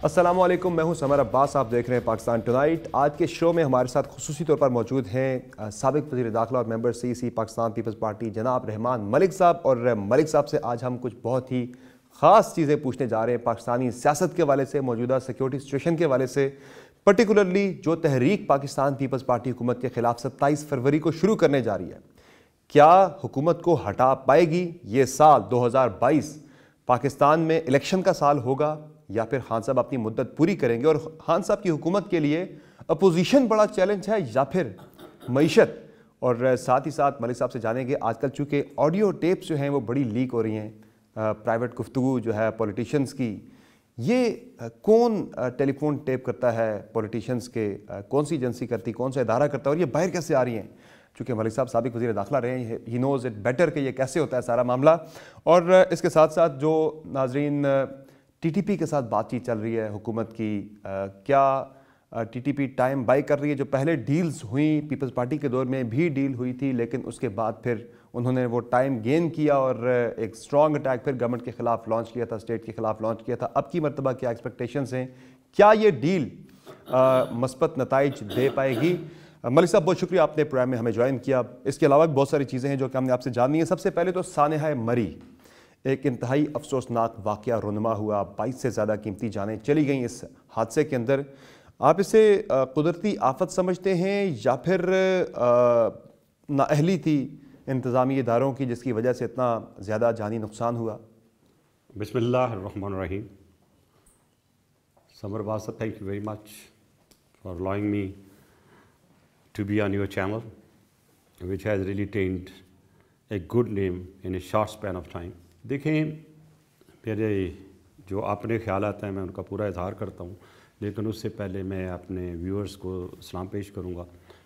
السلام علیکم، میں ہوں سمر عباس، آپ دیکھ رہے ہیں پاکستان ٹونائٹ۔ آج کے شو میں ہمارے ساتھ خصوصی طور پر موجود ہیں سابق وزیر داخلہ اور ممبر سی پاکستان پیپلز پارٹی جناب رحمان ملک صاحب، اور ملک صاحب سے آج ہم کچھ بہت ہی خاص چیزیں پوچھنے جا رہے ہیں پاکستانی سیاست کے حوالے سے، موجودہ سیکیورٹی سچویشن کے حوالے سے، پرٹیکولرلی جو تحریک پاکستان پیپلز پارٹی حکومت کے خلاف 27 فروری کو شروع کرنے جا رہی ہے، کیا حکومت کو ہٹا پائے گی؟ یہ سال 2022 پاکستان میں الیکشن کا سال ہوگا یا پھر خان صاحب اپنی مدت پوری کریں گے؟ اور خان صاحب کی حکومت کے لیے اپوزیشن بڑا چیلنج ہے یا پھر معیشت؟ اور ساتھ ہی ساتھ ملک صاحب سے جانیں گے آج کل چونکہ آڈیو ٹیپس جو ہیں وہ بڑی لیک ہو رہی ہیں، پرائیویٹ گفتگو جو ہے پولیٹیشنز کی، یہ کون ٹیلی فون ٹیپ کرتا ہے پولیٹیشنز کے، کون سی ایجنسی کرتی، کون سا ادارہ کرتا ہے، اور یہ باہر کیسے آ رہی ہیں؟ چونکہ ملک صاحب سابق وزیر داخلہ رہے ہیں، ہی نوز اٹ بیٹر کہ یہ کیسے ہوتا ہے سارا معاملہ۔ اور اس کے ساتھ ساتھ جو ناظرین ٹی ٹی پی کے ساتھ بات چیت چل رہی ہے حکومت کی، کیا T T P time by کر رہی ہے؟ جو پہلے ڈیلز ہوئیں پیپلز پارٹی کے دور میں بھی ڈیل ہوئی تھی، لیکن اس کے بعد پھر انہوں نے وہ ٹائم گین کیا اور ایک سٹرونگ اٹیک پھر گورنمنٹ کے خلاف لانچ کیا تھا، اسٹیٹ کے خلاف لانچ کیا تھا۔ اب کی مرتبہ کیا ایکسپیکٹیشنز ہیں؟ کیا یہ ڈیل مثبت نتائج دے پائے گی؟ ملک صاحب بہت شکریہ، آپ نے پروگرام میں ہمیں جوائن کیا۔ اس کے علاوہ بہت ساری چیزیں ہیں جو کہ ہم نے آپ سے جاننی ہیں۔ سب سے پہلے تو سانحہ مری، ایک انتہائی افسوسناک واقعہ رونما ہوا، 22 سے زیادہ قیمتی جانیں چلی گئیں اس حادثے کے اندر۔ آپ اسے قدرتی آفت سمجھتے ہیں یا پھر نااہلی تھی انتظامی اداروں کی جس کی وجہ سے اتنا زیادہ جانی نقصان ہوا؟ بسم اللہ الرحمن الرحیم۔ Samar Basa, thank you very much for allowing me to be on your channel, which has really attained a good name in a short span of time. دیکھیں، میرے جو اپنے خیالات ہیں میں ان کا پورا اظہار کرتا ہوں، لیکن اس سے پہلے میں اپنے ویورز کو سلام پیش کروں گا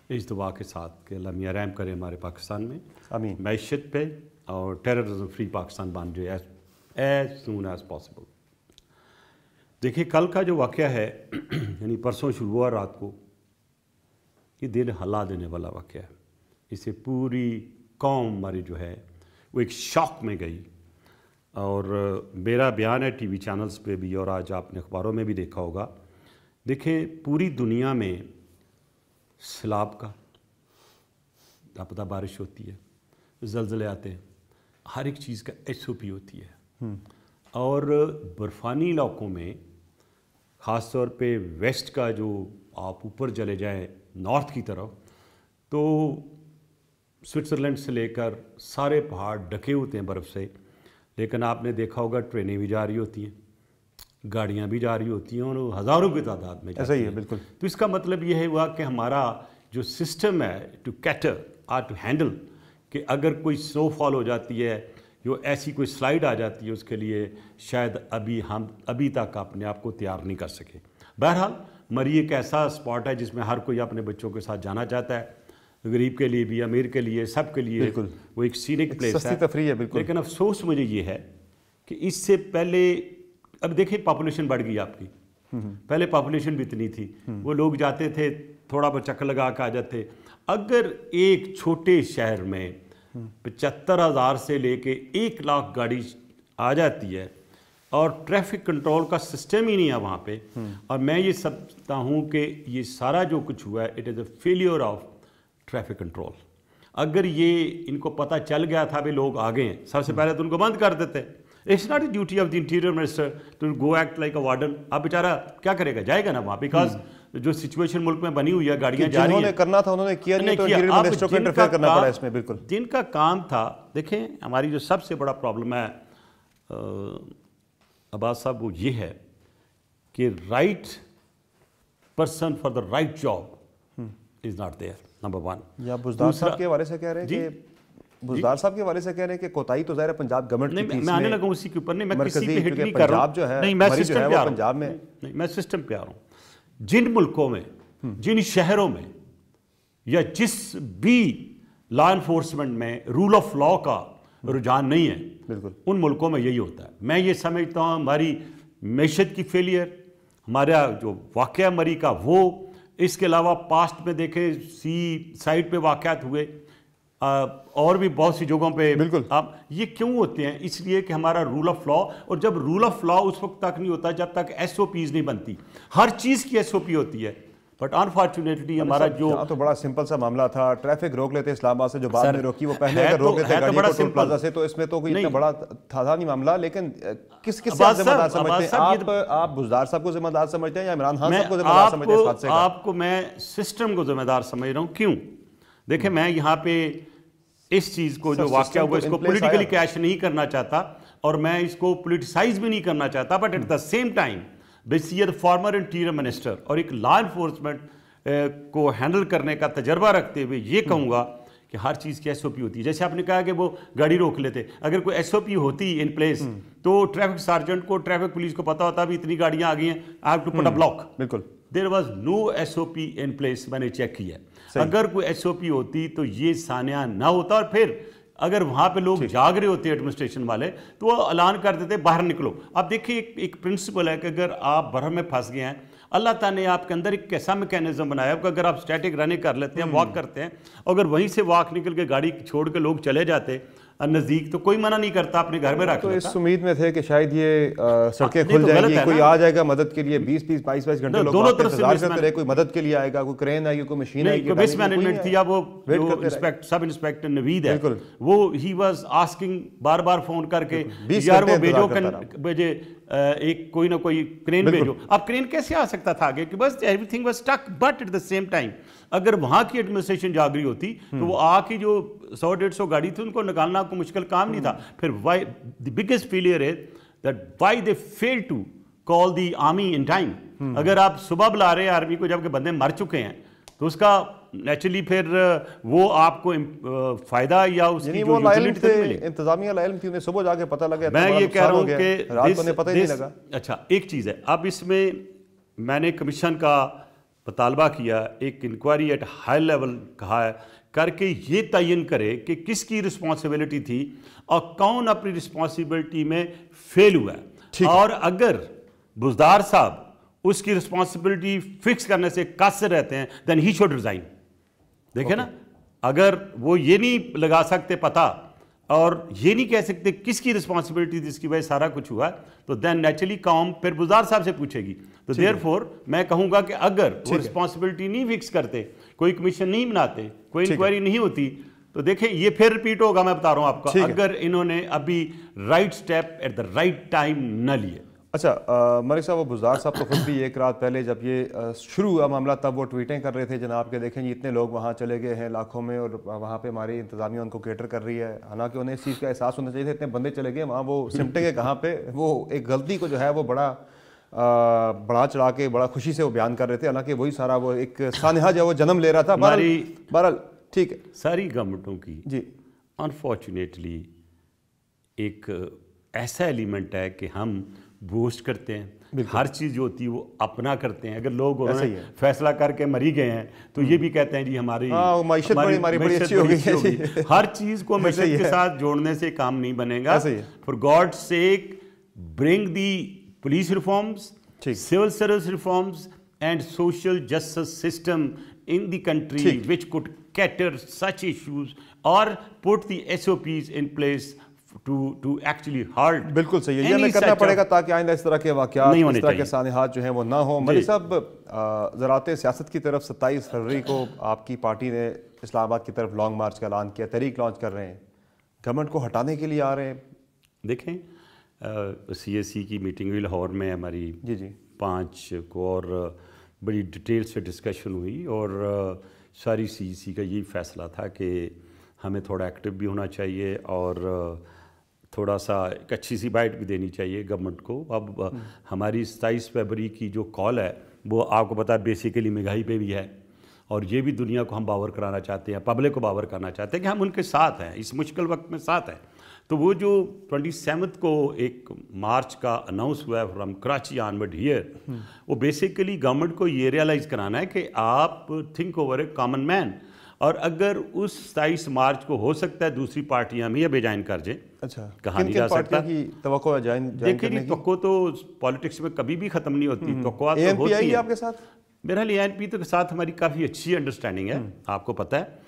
اس دعا کے ساتھ کہ اللہ میاں رحم کرے ہمارے پاکستان میں، آمین، معیشت پہ، اور ٹیررزم فری پاکستان بن جائے ایز سون ایز پاسبل۔ دیکھیں، کل کا جو واقعہ ہے یعنی پرسوں شروع ہوا رات کو، یہ دل ہلا دینے والا واقعہ ہے۔ اس سے پوری قوم ہماری جو ہے وہ ایک شاک میں گئی، اور میرا بیان ہے ٹی وی چینلز پہ بھی اور آج آپ نے اخباروں میں بھی دیکھا ہوگا۔ دیکھیں، پوری دنیا میں سیلاب کا لاپتہ بارش ہوتی ہے، زلزلے آتے ہیں، ہر ایک چیز کا ایس او پی ہوتی ہے، اور برفانی علاقوں میں خاص طور پہ ویسٹ کا جو آپ اوپر چلے جائیں نارتھ کی طرف، تو سوئٹزرلینڈ سے لے کر سارے پہاڑ ڈھکے ہوتے ہیں برف سے، لیکن آپ نے دیکھا ہوگا ٹرینیں بھی جا رہی ہوتی ہیں، گاڑیاں بھی جا رہی ہوتی ہیں، اور ہزاروں کی تعداد میں ایسا ہی ہے بالکل۔ تو اس کا مطلب یہ ہے ہوا کہ ہمارا جو سسٹم ہے ٹو کیٹر اور ٹو ہینڈل، کہ اگر کوئی سنو فال ہو جاتی ہے، جو ایسی کوئی سلائیڈ آ جاتی ہے، اس کے لیے شاید ہم ابھی تک اپنے آپ کو تیار نہیں کر سکے۔ بہرحال مری ایک ایسا اسپاٹ ہے جس میں ہر کوئی اپنے بچوں کے ساتھ جانا چاہتا ہے، غریب کے لیے بھی، امیر کے لیے، سب کے لیے وہ ایک سینک پلیس ہے، سستی تفریح ہے بالکل۔ لیکن افسوس مجھے یہ ہے کہ اس سے پہلے، اب دیکھیں پاپولیشن بڑھ گئی آپ کی، پہلے پاپولیشن بھی اتنی تھی، وہ لوگ جاتے تھے تھوڑا بہت چکر لگا کے آ جاتے۔ اگر ایک چھوٹے شہر میں 75,000 سے لے کے 1 لاکھ گاڑی آ جاتی ہے اور ٹریفک کنٹرول کا سسٹم ہی نہیں ہے وہاں پہ، اور میں یہ سمجھتا ہوں کہ یہ سارا جو کچھ ہوا ہے it is a failure of traffic control. اگر یہ ان کو پتہ چل گیا تھا بھی لوگ آ گئے ہیں، سب سے پہلے تو ان کو بند کر دیتے۔ It's not a duty of the interior minister to go act like a warden. اب بیچارہ کیا کرے گا؟ جائے گا نا وہاں، بیکاز جو سچویشن ملک میں بنی ہوئی ہے، گاڑیاں جا رہی ہیں، جنہوں نے کرنا تھا انہوں نے کیا نہیں، تو انٹیریئر منسٹر کو انٹرفیئر کرنا پڑا اس میں بالکل۔ جن کا کام تھا، دیکھیں ہماری جو سب سے بڑا پرابلم ہے عباس صاحب، وہ یہ ہے کہ right person for the right job is not there, number 1۔ یا بزدار صاحب کے حوالے سے کہہ رہے ہیں کہ بزدار صاحب کے حوالے سے کہہ رہے ہیں کہ کوتاہی تو ظاہر ہے پنجاب گورنمنٹ کی تھی، میں آنے لگا اسی کے اوپر، نہیں میں کسی پہ ہٹ نہیں کر رہا پنجاب جو ہے، نہیں میں مری جو ہے سسٹم پہ وہ آ پنجاب میں، نہیں میں سسٹم پہ آ رہا ہوں۔ جن ملکوں میں، جن شہروں میں یا جس بھی لا انفورسمنٹ میں رول آف لا کا رجحان نہیں ہے، بالکل ان ملکوں میں یہی ہوتا ہے۔ میں یہ سمجھتا ہوں ہماری معیشت کی فیلئر، ہمارا جو واقعہ مری کا وہ، اس کے علاوہ پاسٹ میں دیکھیں سی سائٹ پہ واقعات ہوئے، اور بھی بہت سی جگہوں پہ بالکل آپ یہ کیوں ہوتے ہیں؟ اس لیے کہ ہمارا رول آف لا، اور جب رول آف لا اس وقت تک نہیں ہوتا جب تک ایس او پیز نہیں بنتی. ہر چیز کی ایس او پی ہوتی ہے، بٹ انفارچونیٹلی ہمارا جو تو بڑا سمپل سا معاملہ تھا، ٹریفک روک لیتے اسلام آباد سے، جو بعد میں روکی وہ پہلے اگر روک لیتے گاڑی کو ٹول پلازا سے تو اس میں تو کوئی اتنا بڑا تھا نہیں معاملہ. لیکن کس سے آپ ذمہ دار سمجھتے ہیں؟ آپ بزدار صاحب کو ذمہ دار سمجھتے ہیں یا عمران خان صاحب کو ذمہ دار سمجھتے ہیں اس حادثے کا؟ آپ کو میں سسٹم کو ذمہ دار سمجھ رہا ہوں. کیوں؟ دیکھیں میں یہاں پہ اس چیز کو جو واقعہ ہوا اس کو پولیٹیکلی کیش نہیں کرنا چاہتا اور میں اس کو پولیٹیسائز بھی نہیں کرنا چاہتا، but at the same time بیسیئر فارمر انٹیریئر منسٹر اور ایک لا انفورسمنٹ کو ہینڈل کرنے کا تجربہ رکھتے ہوئے یہ کہوں گا کہ ہر چیز کی ایس او پی ہوتی ہے. جیسے آپ نے کہا کہ وہ گاڑی روک لیتے، اگر کوئی ایس او پی ہوتی ان پلیس تو ٹریفک سارجنٹ کو، ٹریفک پولیس کو پتا ہوتا بھی اتنی گاڑیاں آ گئی ہیں، I have to put a block. بالکل there was no S O P in place. میں نے چیک کیا، اگر کوئی ایس او پی ہوتی تو یہ سانحہ نہ ہوتا. اور پھر اگر وہاں پہ لوگ جاگ رہے ہوتے ایڈمنسٹریشن والے تو وہ اعلان کر دیتے باہر نکلو. اب دیکھیے ایک پرنسپل ہے کہ اگر آپ برہم میں پھنس گئے ہیں، اللہ تعالیٰ نے آپ کے اندر ایک ایسا میکینزم بنایا کہ اگر آپ سٹیٹک رننگ کر لیتے ہیں، واک کرتے ہیں، اگر وہیں سے واک نکل کے گاڑی چھوڑ کے لوگ چلے جاتے نزدیک تو کوئی منع نہیں کرتا اپنے گھر میں رکھ تو اس امید میں تھے کہ شاید یہ سڑکیں کھل جائیں گی، کوئی آ جائے گا مدد کے لیے. 20 22 گھنٹے لوگ انتظار کرتے رہے، کوئی مدد کے لیے آئے گا، کوئی کرین آئے گی، کوئی مشین آئے گی. مس مینجمنٹ تھی. اب وہ سب انسپیکٹر نوید ہے، وہ he was asking bar bar phone کر کے یار وہ بھیجو ایک کوئی نہ کوئی کرین بھیجو. اب کرین کیسے آ سکتا تھا آگے کہ بس everything was stuck. But at the same time اگر وہاں کی ایڈمنسٹریشن جاگ رہی ہوتی تو وہ آ کی جو 100-150 گاڑی تھی ان کو نکالنا کوئی مشکل کام نہیں تھا. پھر why the biggest failure is that why they fail to call the army in time. اگر آپ صبح بلا رہے ہیں آرمی کو جبکہ بندے مر چکے ہیں تو اس کا نیچرلی پھر وہ آپ کو فائدہ یا اس کی جو یوٹیلیٹی تک ملے. انتظامیہ علم تھی، انہیں صبح جا کے پتہ لگا. میں یہ کہہ رہا ہوں کہ رات کو انہیں پتہ ہی نہیں لگا. اچھا ایک چیز ہے، اب اس میں نے کمیشن کا مطالبہ کیا، ایک انکوائری ایٹ ہائی لیول کہا ہے کر کے یہ تعین کرے کہ کس کی رسپانسبلٹی تھی اور کون اپنی رسپانسبلٹی میں فیل ہوا ہے. اور اگر بزدار صاحب اس کی رسپانسبلٹی فکس کرنے سے قاصر رہتے ہیں دین ہی شوڈ ریزائن. دیکھیں نا، اگر وہ یہ نہیں لگا سکتے پتہ اور یہ نہیں کہہ سکتے کس کی رسپانسبلٹی جس کی وجہ سارا کچھ ہوا تو دین نیچرلی قوم پھر بزدار صاحب سے پوچھے گی. تو دیر فور میں کہوں گا کہ اگر وہ رسپانسبلٹی نہیں فکس کرتے، کوئی کمیشن نہیں بناتے، کوئی انکوائری نہیں ہوتی تو دیکھیں یہ پھر ریپیٹ ہوگا. میں بتا رہا ہوں آپ کو، اگر انہوں نے ابھی right step at the right time نہ لیے. اچھا ملک صاحب، وہ بزدار صاحب تو خود بھی ایک رات پہلے جب یہ شروع ہوا معاملہ تب وہ ٹویٹیں کر رہے تھے جناب کہ دیکھیں جی اتنے لوگ وہاں چلے گئے ہیں لاکھوں میں اور وہاں پہ ہماری انتظامیہ ان کو کیٹر کر رہی ہے. حالانکہ انہیں اس چیز کا احساس ہونا چاہیے تھا اتنے بندے چلے گئے وہاں، وہ سمٹیں گے کہاں پہ. وہ ایک غلطی کو جو ہے وہ بڑا چڑھا کے بڑا خوشی سے وہ بیان کر رہے تھے، حالانکہ وہی سارا وہ ایک سانحہ جو وہ جنم لے رہا تھا. بہرحال ٹھیک ہے، ساری گورنمنٹوں کی جی انفارچونیٹلی ایک ایسا ایلیمنٹ ہے کہ ہم بوسٹ کرتے ہیں، ہر چیز جو ہوتی ہے وہ اپنا کرتے ہیں. اگر لوگ فیصلہ کر کے مری گئے ہیں تو یہ بھی کہتے ہیں جی ہماری معیشت بڑی اچھی ہو گئی. ہر چیز کو معیشت کے ساتھ جوڑنے سے کام نہیں بنے گا. For God sake bring the police reforms, civil service reforms and social justice system in the country which could cater such issues or put the SOPs in place to actually halt. بالکل صحیح ہے، یہ ہمیں کرنا پڑے گا تاکہ آئندہ اس طرح کے واقعات، اس طرح کے سانحات جو ہیں وہ نہ ہوں. ملک صاحب، زراعت سیاست کی طرف 27 فروری کو آپ کی پارٹی نے اسلام آباد کی طرف لانگ مارچ کا اعلان کیا، تحریک لانچ کر رہے ہیں، گورنمنٹ کو ہٹانے کے لیے آ رہے ہیں. دیکھیں CSC کی میٹنگ ہوئی لاہور میں ہماری، 5 کو، اور بڑی ڈیٹیل سے ڈسکشن ہوئی اور ساری CSC کا یہی فیصلہ تھا کہ ہمیں تھوڑا ایکٹیو بھی ہونا چاہیے اور تھوڑا سا ایک اچھی سی بائٹ بھی دینی چاہیے گورنمنٹ کو. اب ہماری 27 فروری کی جو کال ہے وہ آپ کو پتہ ہے بیسیکلی مہنگائی پہ بھی ہے اور یہ بھی دنیا کو ہم باور کرانا چاہتے ہیں، پبلک کو باور کرنا چاہتے ہیں کہ ہم ان کے ساتھ ہیں، اس مشکل وقت میں ساتھ ہیں. تو وہ جو 27 کو ایک مارچ کا اناؤنس ہوا ہے فرام کراچی آنورڈ ہیئر، وہ بیسیکلی گورنمنٹ کو یہ ریئلائز کرانا ہے کہ آپ think over a common man. اور اگر اس 27 مارچ کو ہو سکتا ہے دوسری پارٹیاں بھی اب جوائن کر جائیں. اچھا، کہاں نہیں جا سکتا. توقع ہے جوائن دیکھیں جی، توقع تو پالیٹکس میں کبھی بھی ختم نہیں ہوتی، توقعات تو ہوتی ہیں. آپ کے ساتھ میرا ANP کے ساتھ ہماری کافی اچھی انڈرسٹینڈنگ ہے، آپ کو پتہ ہے.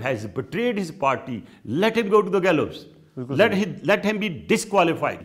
has betrayed his party, let him go to the gallows, let him be disqualified।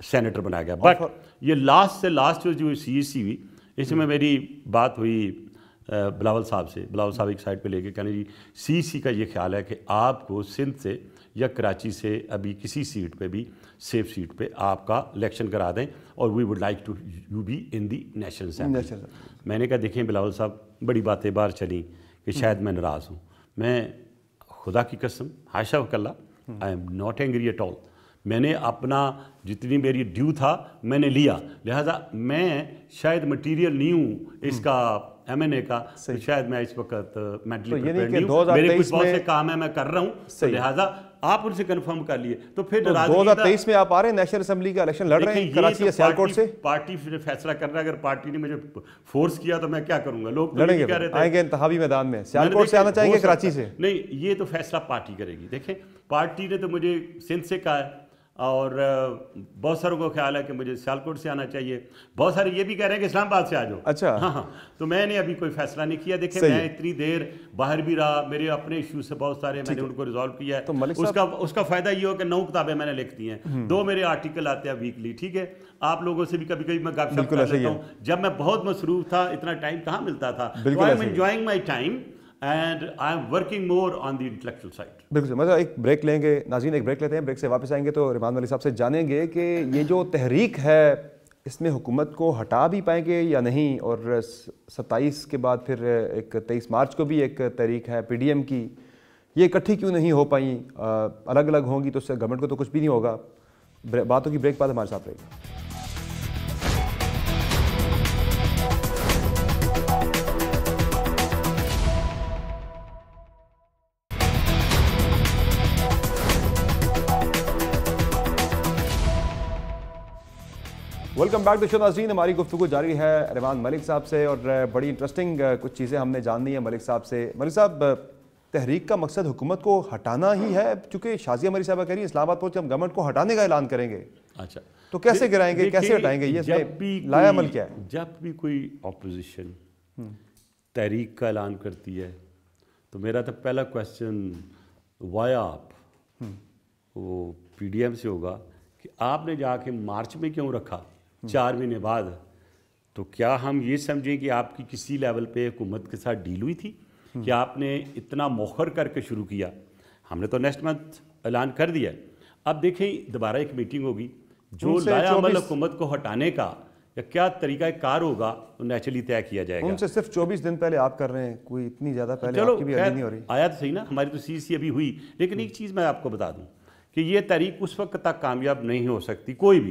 Senator بنایا گیا. بٹ یہ لاسٹ سے لاسٹ جو CEC ہوئی, اس میں میری بات ہوئی بلاول صاحب سے. بلاول صاحب ایک سائڈ پہ لے کے کہنے جی CEC کا یہ خیال ہے کہ آپ کو سندھ سے یا کراچی سے ابھی کسی سیٹ پہ بھی سیف سیٹ پہ آپ کا الیکشن کرا دیں, اور we would like to you be in the national assembly. میں نے کہا دیکھیں بلاول صاحب, بڑی باتیں باہر چلیں کہ شاید میں ناراض ہوں. میں خدا کی قسم حاشا وکلا, I am not angry at all. میں نے اپنا جتنی میری ڈیو تھا میں نے لیا, لہذا میں شاید مٹیریل نہیں ہوں اس کا MNA کا, شاید میں اس وقت مینٹلی پریپیئرڈ نہیں ہوں. میرے کچھ بہت سے کام ہے میں کر رہا ہوں, لہذا آپ ان سے کنفرم کر لیے. تو پھر 2023 میں آپ آ رہے ہیں نیشنل اسمبلی کا الیکشن لڑ رہے ہیں کراچی یا سیالکوٹ سے. پارٹی فیصلہ کر رہا ہے, اگر پارٹی نے مجھے فورس کیا تو میں کیا کروں گا. لوگ لڑیں گے, آئیں گے انتخابی میدان میں, سیالکوٹ سے آنا چاہیں گے کراچی سے؟ نہیں, یہ تو فیصلہ پارٹی کرے گی. دیکھیں پارٹی نے تو مجھے سندھ سے کہا ہے, اور بہت ساروں کو خیال ہے کہ مجھے سیالکوٹ سے آنا چاہیے, بہت سارے یہ بھی کہہ رہے ہیں کہ اسلام آباد سے آ جاؤ. اچھا, ہاں, تو میں نے ابھی کوئی فیصلہ نہیں کیا. دیکھیں میں اتنی دیر باہر بھی رہا, میرے اپنے ایشو سے بہت سارے میں نے ان کو ریزالو کیا ہے. اس کا فائدہ یہ ہو کہ 9 کتابیں میں نے لکھ دی ہیں, 2 میرے آرٹیکل آتے ہیں ویکلی. ٹھیک ہے, آپ لوگوں سے بھی کبھی کبھی میں گپ شپ کر لیتا ہوں. جب میں بہت مصروف تھا اتنا ٹائم کہاں ملتا تھا. I am enjoying my time and I am working more on the intellectual side. بالکل, مطلب ایک بریک لیں گے ناظرین, ایک بریک لیتے ہیں. بریک سے واپس آئیں گے تو رحمان ملک صاحب سے جانیں گے کہ یہ جو تحریک ہے اس میں حکومت کو ہٹا بھی پائیں گے یا نہیں, اور 27 کے بعد پھر ایک 23 مارچ کو بھی ایک تحریک ہے PDM کی, یہ اکٹھی کیوں نہیں ہو پائیں, الگ الگ ہوں گی تو اس سے گورنمنٹ کو تو کچھ بھی نہیں ہوگا. باتوں کی بریک بعد ہمارے ساتھ رہے گی. ویلکم بیک ٹو شو ناظرین. ہماری گفتگو جاری ہے رحمان ملک صاحب سے, اور بڑی انٹرسٹنگ کچھ چیزیں ہم نے جاننی ہیں ملک صاحب سے. ملک صاحب, تحریک کا مقصد حکومت کو ہٹانا ہی ہے, چونکہ شازیہ مری صاحبہ کہہ رہی ہیں اسلام آباد پہنچ ہم گورنمنٹ کو ہٹانے کا اعلان کریں گے. اچھا, تو کیسے گرائیں گے, کیسے ہٹائیں گے, یہ لایا عمل کیا ہے؟ جب بھی کوئی اپوزیشن تحریک کا اعلان کرتی ہے تو میرا تو پہلا کویسچن وایا آپ وہ PDM سے ہوگا کہ آپ نے جا کے مارچ میں کیوں رکھا 4 مہینے بعد. تو کیا ہم یہ سمجھیں کہ آپ کی کسی لیول پہ حکومت کے ساتھ ڈیل ہوئی تھی کہ آپ نے اتنا مؤخر کر کے شروع کیا؟ ہم نے تو نیکسٹ منتھ اعلان کر دیا. اب دیکھیں دوبارہ ایک میٹنگ ہوگی, جو لایا عمل حکومت کو ہٹانے کا یا کیا طریقہ کار ہوگا وہ نیچرلی طے کیا جائے گا. ان سے صرف 24 دن پہلے آپ کر رہے ہیں, کوئی اتنی زیادہ پہلے آپ کی بھی نہیں ہو رہی. آیا تو صحیح نا, ہماری تو CEC ابھی ہوئی. لیکن ایک چیز میں آپ کو بتا دوں کہ یہ تحریک اس وقت تک کامیاب نہیں ہو سکتی کوئی بھی,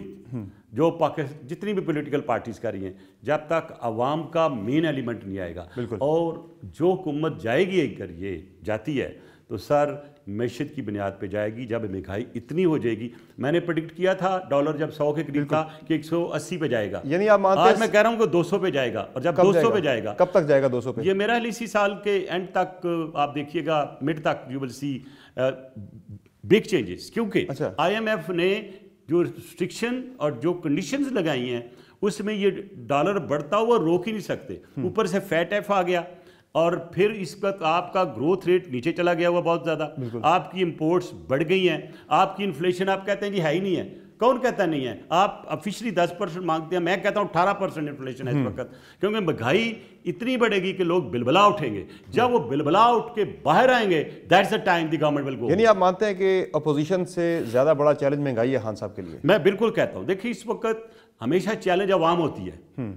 جو پاکستان جتنی بھی پولیٹیکل پارٹیز کر رہی ہیں, جب تک عوام کا مین ایلیمنٹ نہیں آئے گا. اور جو حکومت جائے گی اگر یہ جاتی ہے تو سر معیشت کی بنیاد پہ جائے گی. جب مہنگائی اتنی ہو جائے گی, میں نے پریڈکٹ کیا تھا ڈالر جب 100 کے قریب تھا کہ 180 پہ جائے گا, یعنی آپ مانتے ہیں, آج میں کہہ رہا ہوں کہ 200 پہ جائے گا. اور جب 200 پہ جائے گا, کب تک جائے گا 200 پہ؟ یہ میرا اسی سال کے اینڈ تک آپ دیکھیے گا, مڈ تک you will see big changes. کیونکہ IMF نے جو ریسٹرکشن اور جو کنڈیشنز لگائی ہیں اس میں یہ ڈالر بڑھتا ہوا روک ہی نہیں سکتے. اوپر سے فیٹ ایف آ گیا, اور پھر اس وقت آپ کا گروتھ ریٹ نیچے چلا گیا ہوا بہت زیادہ. آپ کی امپورٹس بڑھ گئی ہیں, آپ کی انفلیشن آپ کہتے ہیں جی ہے ہی نہیں ہے. کون کہتا نہیں ہے؟ آپ افیشلی 10% مانگتے ہیں, میں کہتا ہوں 18% انفلیشن ہے اس وقت, کیونکہ مہنگائی اتنی بڑھے گی کہ لوگ بلبلا اٹھیں گے. جب وہ بلبلا اٹھ کے باہر آئیں گے, that's the time the government will go. یعنی آپ مانتے ہیں کہ اپوزیشن سے زیادہ بڑا چیلنج مہنگائی ہے خان صاحب کے لیے؟ میں بالکل کہتا ہوں. دیکھیے اس وقت ہمیشہ چیلنج عوام ہوتی ہے.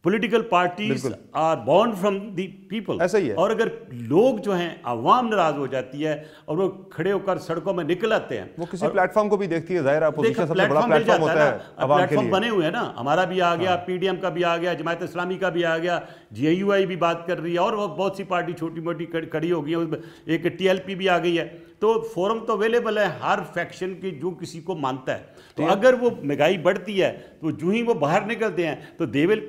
Political parties are born from the people, ایسا ہی ہے. اور اگر لوگ جو ہیں عوام ناراض ہو جاتی ہے اور وہ کھڑے ہو کر سڑکوں میں نکل آتے ہیں, وہ کسی پلیٹ فارم کو بھی دیکھتی ہے. ظاہر ہے اپوزیشن سب سے بڑا پلیٹ فارم ہوتا ہے عوام کے لیے. پلیٹ فارم بنے ہوئے ہیں نا, ہمارا بھی آ گیا, PDM کا بھی آ گیا, جماعت اسلامی کا بھی آ گیا, GIUI بھی بات کر رہی ہے, اور بہت سی پارٹی چھوٹی موٹی کھڑی ہو گئی ہیں, ایک TLP بھی آ گئی ہے. تو فورم تو اویلیبل ہے ہر فیکشن کی جو کسی کو مانتا ہے. تو اگر وہ مہنگائی بڑھتی ہے تو جو ہی وہ باہر نکلتے ہیں تو they will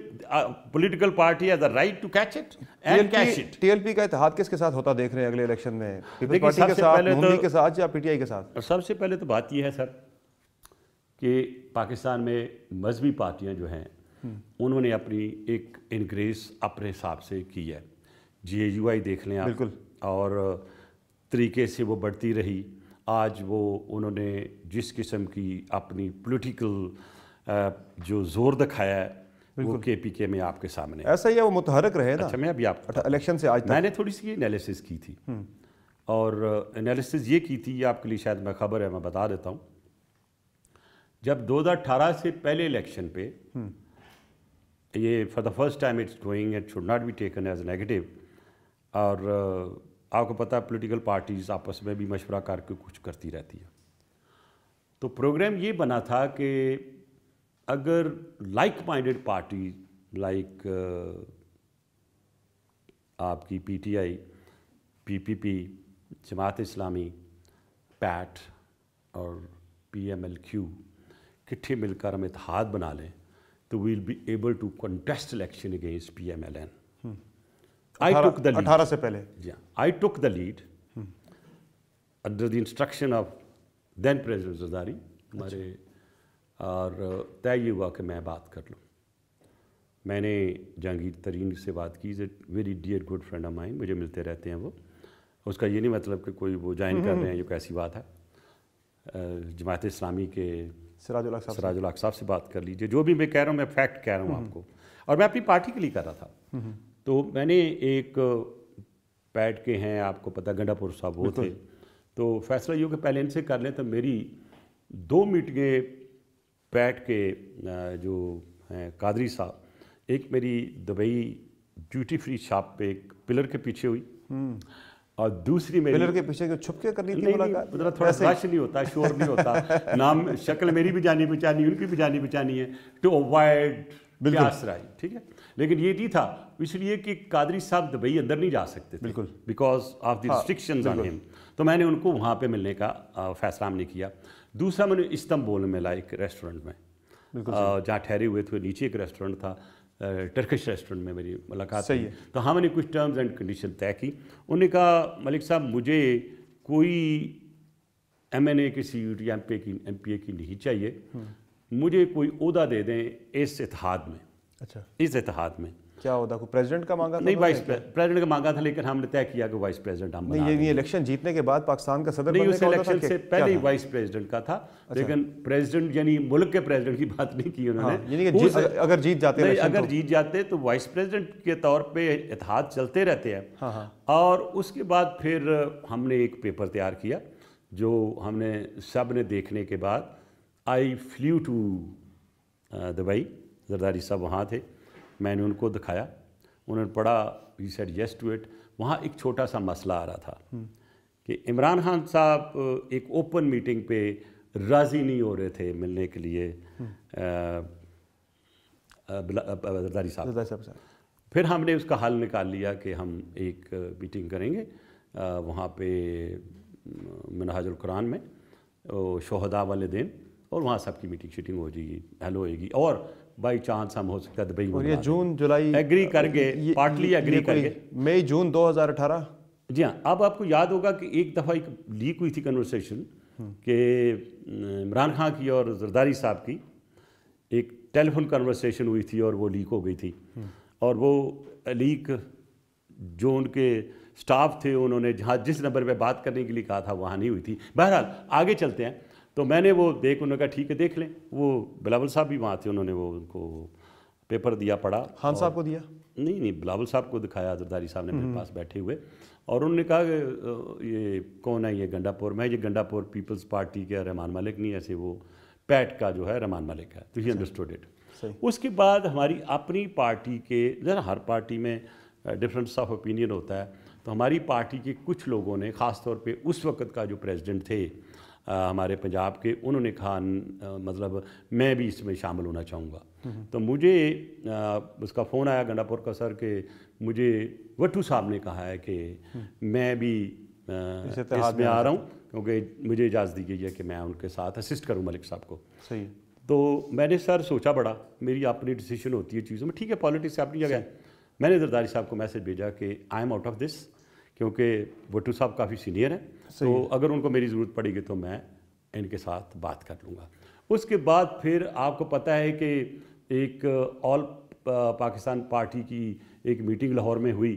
political party has a right to catch it and cash it. TLP کا اتحاد کس کے ساتھ ہوتا دیکھ رہے ہیں اگلے الیکشن میں؟ پیپلز پارٹی کے ساتھ, نون کے ساتھ, یا PTI کے ساتھ؟ سب سے پہلے تو بات یہ ہے سر کہ پاکستان میں مذہبی پارٹیاں جو ہیں انہوں نے اپنی ایک انکریز اپنے حساب سے کی ہے. GIUI دیکھ لیں آپ, اور طریقے سے وہ بڑھتی رہی, آج وہ انہوں نے جس قسم کی اپنی پولیٹیکل جو زور دکھایا ہے وہ کے پی کے میں آپ کے سامنے ایسا ہی ہے، وہ متحرک رہے نا. اچھا میں ابھی آپ الیکشن سے آج تک میں نے تھوڑی سی انالیسس کی تھی، اور انالیسس یہ کی تھی، آپ کے لیے شاید میں خبر ہے، میں بتا دیتا ہوں. جب 2018 سے پہلے الیکشن پہ یہ for the first time it's going, it should not be taken as negative, اور آپ کو پتہ ہے پولیٹیکل پارٹیز آپس میں بھی مشورہ کر کے کچھ کرتی رہتی ہے. تو پروگرام یہ بنا تھا کہ اگر لائک مائنڈیڈ پارٹی لائک آپ کی پی ٹی آئی، پی پی پی، جماعت اسلامی، پیٹ اور پی ایم ایل کیو کٹھے مل کر ہم اتحاد بنا لیں تو we'll be able to contest election against P M L N. I took the lead. 18 سے پہلے. Yeah, I took the lead under the instruction of then President Zardari ہمارے، اور طے یہ ہوا کہ میں بات کر لوں. میں نے جہانگیر ترین سے بات کی، very dear good friend of mine, مجھے ملتے رہتے ہیں وہ. اس کا یہ نہیں مطلب کہ کوئی وہ جوائن کر رہے ہیں، یہ کیسی بات ہے. جماعت اسلامی کے سراج الحق صاحب سے بات کر لیجیے. جو بھی میں کہہ رہا ہوں میں فیکٹ کہہ رہا ہوں آپ کو، اور میں اپنی پارٹی کے لیے کر رہا تھا. تو میں نے ایک پیٹ کے ہیں، آپ کو پتہ گنڈا پور صاحب وہ تھے، تو فیصلہ یہ ہو کہ پہلے ان سے کر لیں. تو میری 2 میٹنگیں پیٹ کے جو ہیں قادری صاحب، ایک میری دبئی ڈیوٹی فری شاپ پہ ایک پلر کے پیچھے ہوئی، اور دوسری میری پلر کے پیچھے چھپ کے کرنی تھی ملاقات. تھوڑا رش نہیں ہوتا، شور نہیں ہوتا، نام شکل میری بھی جانی پہچانی، ان کی بھی جانی پہچانی ہے، ٹو اوائڈ پیاس رائی. ٹھیک ہے، لیکن یہ نہیں تھا اس لیے کہ قادری صاحب دبئی اندر نہیں جا سکتے تھے because of the restrictions on ہم. تو میں نے ان کو وہاں پہ ملنے کا فیصلہ ہم نے کیا. دوسرا میں نے استنبول میں ملا ایک ریسٹورنٹ میں، جہاں ٹھہرے ہوئے تھے، نیچے ایک ریسٹورنٹ تھا، ٹرکش ریسٹورنٹ میں میری ملاقات ہوئی. تو ہم نے کچھ ٹرمز اینڈ کنڈیشن طے کی. انہوں نے کہا ملک صاحب مجھے کوئی ایم این اے کی سیٹ یا ایم پی اے کی نہیں چاہیے، مجھے کوئی عہدہ دے دیں اس اتحاد میں. اچھا، اس اتحاد میں کیا عہدہ؟ کو پریزیڈنٹ کا مانگا تھا؟ نہیں، وائس پریزیڈنٹ کا مانگا تھا، لیکن ہم نے طے کیا کہ وائس پریزیڈنٹ ہم بنا نہیں. یہ الیکشن جیتنے کے بعد پاکستان کا صدر نہیں، بننے اس کا الیکشن سے پہلے ہی وائس پریزیڈنٹ کا تھا، لیکن پریزیڈنٹ یعنی ملک کے پریزیڈنٹ کی بات نہیں کی انہوں نے. یعنی کہ اگر جیت جاتے اگر جیت جاتے تو وائس پریزیڈنٹ کے طور پہ اتحاد چلتے رہتے ہیں. اور اس کے بعد پھر ہم نے ایک پیپر تیار کیا جو ہم نے سب نے دیکھنے کے بعد آئی فلیو ٹو دبئی. زرداری صاحب وہاں تھے، میں نے ان کو دکھایا، انہوں نے پڑھا، he said yes to it. وہاں ایک چھوٹا سا مسئلہ آ رہا تھا کہ عمران خان صاحب ایک اوپن میٹنگ پہ راضی نہیں ہو رہے تھے ملنے کے لیے زرداری صاحب. پھر ہم نے اس کا حل نکال لیا کہ ہم ایک میٹنگ کریں گے وہاں پہ منہاج القرآن میں شہداء والے دن، اور وہاں سب کی میٹنگ شیٹنگ ہو جائے گی، حل ہوئے گی، اور بائی چانس ہم ہو سکتا ہے دبئی میں. اور یہ جون جولائی ایگری کر گئے، پارٹلی ایگری کر گئے، مئی جون 2018. جی ہاں. اب آپ کو یاد ہوگا کہ ایک دفعہ ایک لیک ہوئی تھی کنورسیشن کہ عمران خان کی اور زرداری صاحب کی ایک ٹیلی فون کنورسیشن ہوئی تھی اور وہ لیک ہو گئی تھی. اور وہ لیک جو ان کے سٹاف تھے انہوں نے جس نمبر پہ بات کرنے کے لیے کہا تھا وہاں نہیں ہوئی تھی. بہرحال آگے چلتے ہیں. تو میں نے وہ انہوں نے کہا ٹھیک ہے دیکھ لیں. وہ بلاول صاحب بھی وہاں تھے، انہوں نے وہ ان کو پیپر دیا، پڑھا. خان صاحب کو دیا؟ نہیں، بلاول صاحب کو دکھایا، زرداری صاحب نے میرے پاس بیٹھے ہوئے، اور انہوں نے کہا کہ یہ کون ہے؟ یہ گنڈا پور میں. یہ گنڈا پور پیپلز پارٹی کے رحمان ملک نہیں، ایسے وہ پیٹ کا جو ہے رحمان ملک ہے. تو ہی انڈرسٹوڈ اٹ. اس کے بعد ہماری اپنی پارٹی کے، ذرا ہر پارٹی میں ڈفرینس آف اوپینین ہوتا ہے، تو ہماری پارٹی کے کچھ لوگوں نے، خاص طور پہ اس وقت کا جو پریزیڈنٹ تھے ہمارے پنجاب کے، انہوں نے کہا مطلب میں بھی اس میں شامل ہونا چاہوں گا. تو مجھے اس کا فون آیا گنڈا پور کا سر کہ مجھے وٹو صاحب نے کہا ہے کہ میں بھی اس میں آ رہا ہوں، کیونکہ مجھے اجازت دی گئی ہے کہ میں ان کے ساتھ اسسٹ کروں ملک صاحب کو. صحیح. تو میں نے سر سوچا بڑا، میری اپنی ڈیسیشن ہوتی ہے چیزوں میں، ٹھیک ہے پالیٹکس اپنی جگہ ہے. میں نے زرداری صاحب کو میسج بھیجا کہ I am out of this, کیونکہ وٹو صاحب کافی سینئر ہیں، تو اگر ان کو میری ضرورت پڑے گی تو میں ان کے ساتھ بات کر لوں گا. اس کے بعد پھر آپ کو پتہ ہے کہ ایک آل پاکستان پارٹی کی ایک میٹنگ لاہور میں ہوئی،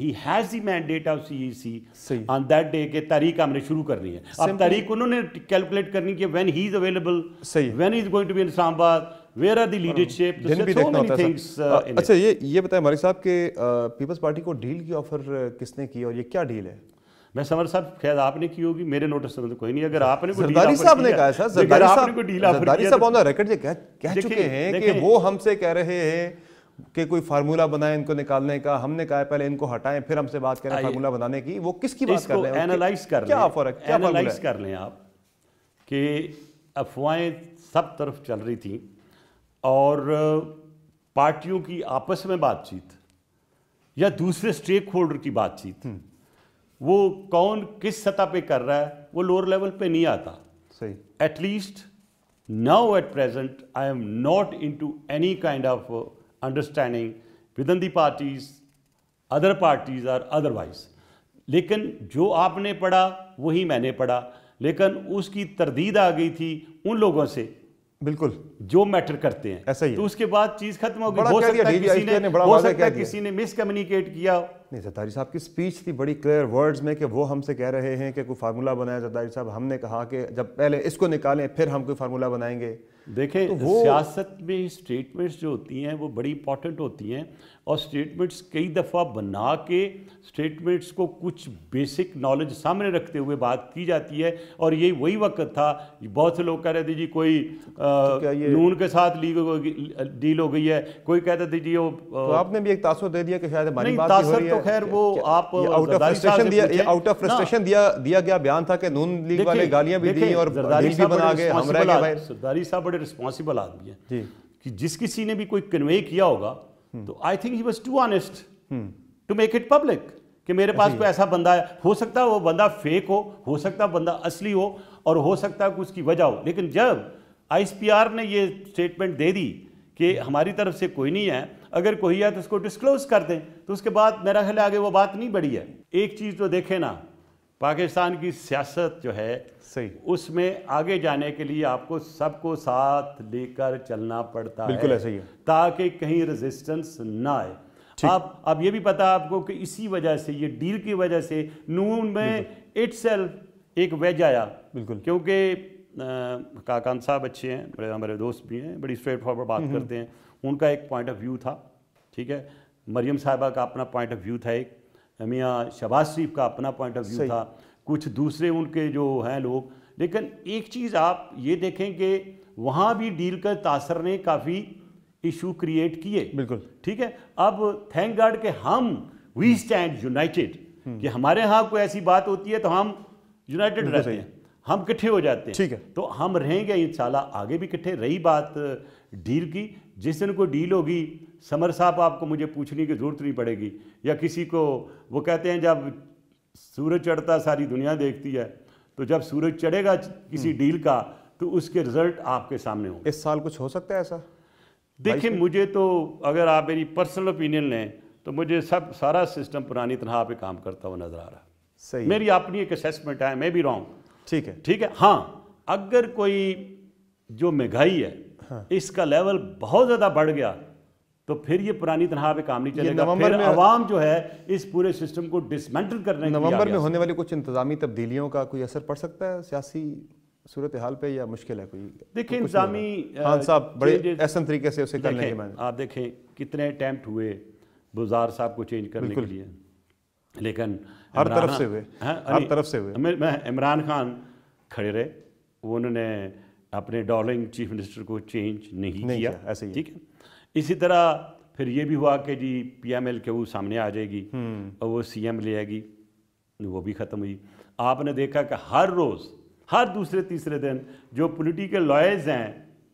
he has the mandate of CEC صحیح. on that day کہ تاریخ ہم نے شروع کرنی ہے. اب تاریخ انہوں نے کیلکولیٹ کرنی کہ when he is available, صحیح. when he is going to be in Islam Abad, where are the leadership, دن بھی so دیکھنا many ہوتا ہے things in it. اچھا یہ بتائیں ملک صاحب کہ پیپلز پارٹی کو ڈیل کی آفر کس نے کی اور یہ کیا ڈیل ہے؟ میں سمر صاحب خیر آپ نے کی ہوگی, میرے نوٹس میں تو کوئی نہیں. اگر آپ نے کوئی زرداری صاحب نے کہا سر, زرداری صاحب آن دا ریکارڈ یہ کہہ چکے ہیں کہ وہ ہم سے کہہ رہے ہیں کہ کوئی فارمولا بنائیں ان کو نکالنے کا. ہم نے کہا پہلے ان کو ہٹائیں پھر ہم سے بات کریں فارمولا بنانے کی. وہ کس کی بات کر رہے ہیں؟ اینالائز کر لیں, کیا آفر ہے, کیا اینالائز کر لیں آپ کہ افواہیں سب طرف چل رہی تھیں اور پارٹیوں کی آپس میں بات چیت یا دوسرے اسٹیک ہولڈر کی بات چیت, وہ کون کس سطح پہ کر رہا ہے وہ لوور لیول پہ نہیں آتا. صحیح. At least now at present I am not into any kind of understanding with in the parties, other parties or otherwise. لیکن جو آپ نے پڑھا وہی میں نے پڑھا, لیکن اس کی تردید آ گئی تھی ان لوگوں سے بالکل جو میٹر کرتے ہیں. ایسا ہی تو اس کے بعد چیز ختم ہو گئی. ہو سکتا ہے کسی نے مس کمیونیکیٹ کیا. نہیں, زرداری صاحب کی سپیچ تھی بڑی کلیئر ورڈز میں کہ وہ ہم سے کہہ رہے ہیں کہ کوئی فارمولا بنائے. زرداری صاحب ہم نے کہا کہ جب پہلے اس کو نکالیں پھر ہم کوئی فارمولا بنائیں گے. دیکھیں سیاست میں اسٹیٹمنٹس جو ہوتی ہیں وہ بڑی امپورٹنٹ ہوتی ہیں, اور اسٹیٹمنٹس کئی دفعہ بنا کے اسٹیٹمنٹس کو کچھ بیسک نالج سامنے رکھتے ہوئے بات کی جاتی ہے. اور یہی وہی وقت تھا, بہت سے لوگ کہہ رہے تھے جی کوئی نون کے ساتھ ڈیل ہو گئی ہے, کوئی کہتا تھا جی وہ. تو آپ نے بھی ایک تاثر دے دیا کہ شاید ہماری بات نہیں, تاثر تو خیر وہ آپ آؤٹ آف فرسٹریشن دیا گیا بیان تھا کہ نون لیگ والے گالیاں بھی دیں اور ڈیل بھی بنا گئے, ہم رہ گئے. زرداری صاحب بڑے رسپانسبل آدمی ہیں کہ جس کسی نے بھی کوئی کنوے کیا ہوگا تو I think he was too honest to make it public کہ میرے پاس کوئی ایسا بندہ ہے. ہو سکتا ہے وہ بندہ فیک ہو سکتا ہے بندہ اصلی ہو, اور ہو سکتا ہے کہ اس کی وجہ ہو. لیکن جب آئی ایس پی آر نے یہ اسٹیٹمنٹ دے دی کہ ہماری طرف سے کوئی نہیں ہے, اگر کوئی ہے تو اس کو ڈسکلوز کر دیں, تو اس کے بعد میرا خیال ہے آگے وہ بات نہیں بڑھی ہے. ایک چیز تو دیکھیں نا, پاکستان کی سیاست جو ہے اس میں آگے جانے کے لیے آپ کو سب کو ساتھ لے کر چلنا پڑتا ہے. بالکل ایسا ہی ہے, تاکہ کہیں ریزسٹنس نہ آئے. اب یہ بھی پتا آپ کو کہ اسی وجہ سے, یہ ڈیل کی وجہ سے نون میں اٹ سیلف ایک ویج آیا. بالکل, کیونکہ کاکان صاحب اچھے ہیں, ہمارے دوست بھی ہیں, بڑی اسٹریٹ فارورڈ بات کرتے ہیں. ان کا ایک پوائنٹ آف ویو تھا, ٹھیک ہے, مریم صاحبہ کا اپنا پوائنٹ آف ویو تھا, ایک میاں شہباز شریف کا اپنا پوائنٹ آف ویو تھا, کچھ دوسرے ان کے جو ہیں لوگ. لیکن ایک چیز آپ یہ دیکھیں کہ وہاں بھی ڈیل کا تاثر نے کافی ایشو کریٹ کیے. بالکل ٹھیک ہے. اب تھینک گاڈ کہ ہم وی اسٹینڈ یونائٹیڈ, کہ ہمارے ہاں کوئی ایسی بات ہوتی ہے تو ہم یونائٹیڈ رہتے ہیں, ہم اکٹھے ہو جاتے ہیں. ٹھیک ہے, تو ہم رہیں گے انشاءاللہ آگے بھی اکٹھے. رہی بات ڈیل کی, جس دن کوئی ڈیل ہوگی سمر صاحب آپ کو مجھے پوچھنے کی ضرورت نہیں پڑے گی, یا کسی کو, وہ کہتے ہیں جب سورج چڑھتا ساری دنیا دیکھتی ہے, تو جب سورج چڑھے گا کسی ڈیل کا تو اس کے رزلٹ آپ کے سامنے ہوں. اس سال کچھ ہو سکتا ہے ایسا؟ دیکھیں مجھے تو اگر آپ میری پرسنل اوپینین لیں تو مجھے سارا سسٹم پرانی طرح پہ کام کرتا ہوا نظر آ رہا ہے. صحیح, میری اپنی ایک اسیسمنٹ ہے, میں بھی رانگ. ٹھیک ہے, ٹھیک ہے. ہاں اگر کوئی جو مہنگائی ہے اس کا لیول بہت زیادہ بڑھ گیا تو پھر یہ پرانی طرح پہ کام نہیں چلے گا. پھر عوام جو ہے اس پورے سسٹم کو ڈسمینٹل کرنے کے لیے نومبر میں ہونے والی کچھ انتظامی تبدیلیوں کا کوئی اثر پڑ سکتا ہے سیاسی صورتحال پہ, یا مشکل ہے کوئی؟ دیکھیں انتظامی خان صاحب بڑے احسن طریقے سے اسے کرنے کے معنی, آپ دیکھیں کتنے اٹیمپٹ ہوئے بزار صاحب کو چینج کرنے کے لیے, لیکن ہر طرف سے ہوئے, ہر طرف سے ہوئے. میں عمران خان کھڑے رہے, انہوں نے اپنے ڈارلنگ چیف منسٹر کو چینج نہیں کیا. ایسے ہی, ٹھیک ہے. اسی طرح پھر یہ بھی ہوا کہ جی پی ایم ایل کے وہ سامنے آ جائے گی اور وہ سی ایم لے آئے گی, وہ بھی ختم ہوئی. آپ نے دیکھا کہ ہر روز, ہر دوسرے تیسرے دن جو پولیٹیکل لائرز ہیں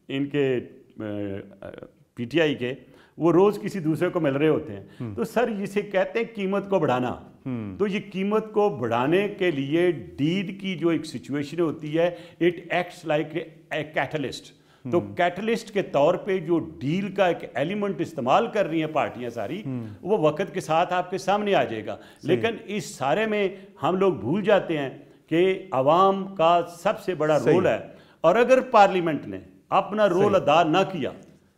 ان کے پی ٹی آئی کے, وہ روز کسی دوسرے کو مل رہے ہوتے ہیں. تو سر جسے کہتے ہیں قیمت کو بڑھانا, تو یہ قیمت کو بڑھانے کے لیے ڈیل کی جو ایک سچویشن ہوتی ہے, it acts like a catalyst. تو کیٹلسٹ کے طور پہ جو ڈیل کا ایک ایلیمنٹ استعمال کر رہی ہیں پارٹیاں ساری, وہ وقت کے ساتھ آپ کے سامنے آ جائے گا. لیکن اس سارے میں ہم لوگ بھول جاتے ہیں کہ عوام کا سب سے بڑا رول ہے, اور اگر پارلیمنٹ نے اپنا رول ادا نہ کیا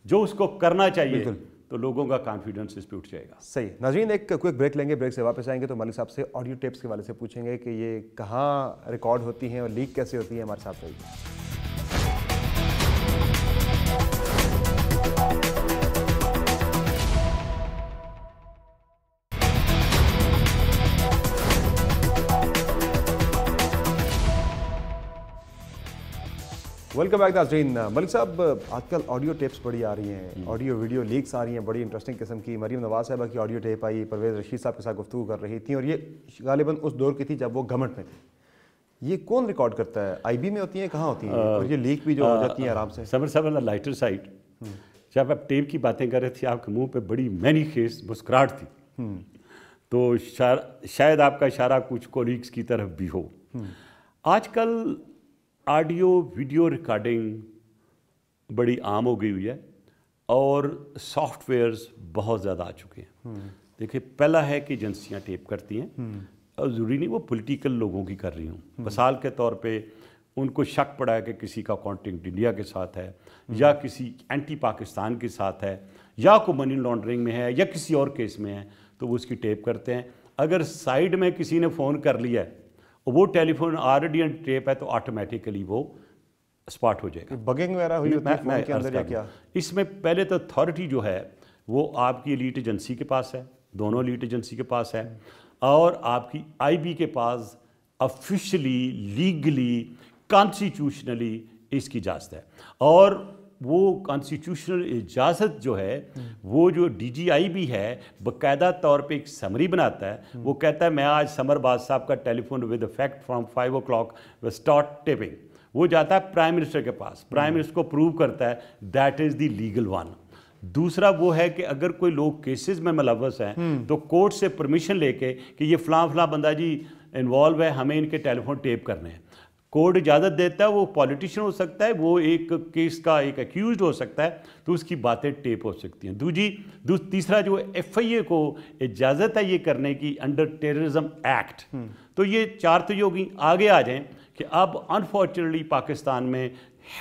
جو اس کو کرنا چاہیے, تو لوگوں کا کانفیڈنس اس پہ اٹھ جائے گا. صحیح. ناظرین ایک کوئک بریک لیں گے, بریک سے واپس آئیں گے تو ملک صاحب سے آڈیو ٹیپس کے حوالے سے پوچھیں گے کہ یہ کہاں ریکارڈ ہوتی ہیں اور لیک کیسے ہوتی ہیں. ہمارے ساتھ رہیے. ویلکم بیک ناظرین. ملک صاحب آج کل آڈیو ٹیپس بڑی آ رہی ہیں, آڈیو ویڈیو لیکس آ رہی ہیں بڑی انٹرسٹنگ قسم کی. مریم نواز صاحبہ کی آڈیو ٹیپ آئی, پرویز رشید صاحب کے ساتھ گفتگو کر رہی تھیں, اور یہ غالباً اس دور کی تھی جب وہ گورنمنٹ میں تھی. یہ کون ریکارڈ کرتا ہے؟ آئی بی میں ہوتی ہیں, کہاں ہوتی ہیں, اور یہ لیک بھی جو ہو جاتی ہیں آرام سے؟ سمر صاحب لائٹر سائڈ, جب آپ ٹیپ کی باتیں کر رہے تھے آپ کے منہ پہ بڑی مینی خیز مسکراہٹ تھی, تو شاید آپ کا اشارہ کچھ کولیگس کی طرف بھی ہو. آج کل آڈیو ویڈیو ریکارڈنگ بڑی عام ہو گئی ہوئی ہے اور سافٹ ویئرز بہت زیادہ آ چکے ہیں. دیکھیں پہلا ہے کہ ایجنسیاں ٹیپ کرتی ہیں, اور ضروری نہیں وہ پولیٹیکل لوگوں کی کر رہی ہوں. مثال کے طور پہ ان کو شک پڑا ہے کہ کسی کا کانٹیکٹ انڈیا کے ساتھ ہے, یا کسی اینٹی پاکستان کے ساتھ ہے, یا کوئی منی لانڈرنگ میں ہے, یا کسی اور کیس میں ہے, تو وہ اس کی ٹیپ کرتے ہیں. اگر سائیڈ میں کسی نے فون کر لیا ہے اور وہ ٹیلی فون آلریڈی ٹیپ ہے تو آٹومیٹیکلی وہ اسپاٹ ہو جائے گا. بگنگ وغیرہ ہوئی ہوتی ہے فون کے اندر یا کیا؟ اس میں پہلے تو اتھارٹی جو ہے وہ آپ کی ایلیٹ ایجنسی کے پاس ہے, دونوں ایلیٹ ایجنسی کے پاس ہے, اور آپ کی آئی بی کے پاس آفیشلی لیگلی کانسٹیٹیوشنلی اس کی اجازت ہے. اور وہ کانسٹیٹیوشنل اجازت جو ہے وہ جو ڈی جی آئی بھی ہے باقاعدہ طور پہ ایک سمری بناتا ہے. وہ کہتا ہے میں آج سمر باز صاحب کا telephone with effect from 5 o'clock وہ اسٹارٹ ٹیپنگ. وہ جاتا ہے پرائم منسٹر کے پاس, پرائم منسٹر کو پروو کرتا ہے that is the legal one. دوسرا وہ ہے کہ اگر کوئی لوگ کیسز میں ملوث ہیں تو کورٹ سے پرمیشن لے کے کہ یہ فلاں فلاں بندہ جی انوالو ہے, ہمیں ان کے ٹیلی فون ٹیپ کرنے ہیں. کورٹ اجازت دیتا ہے, وہ پولیٹیشین ہو سکتا ہے, وہ ایک کیس کا ایک ایکیوزڈ ہو سکتا ہے, تو اس کی باتیں ٹیپ ہو سکتی ہیں. تیسرا جو ایف آئی اے کو اجازت ہے یہ کرنے کی انڈر ٹیررزم ایکٹ. تو یہ چار تو جو آگے آ جائیں کہ اب انفارچونیٹلی پاکستان میں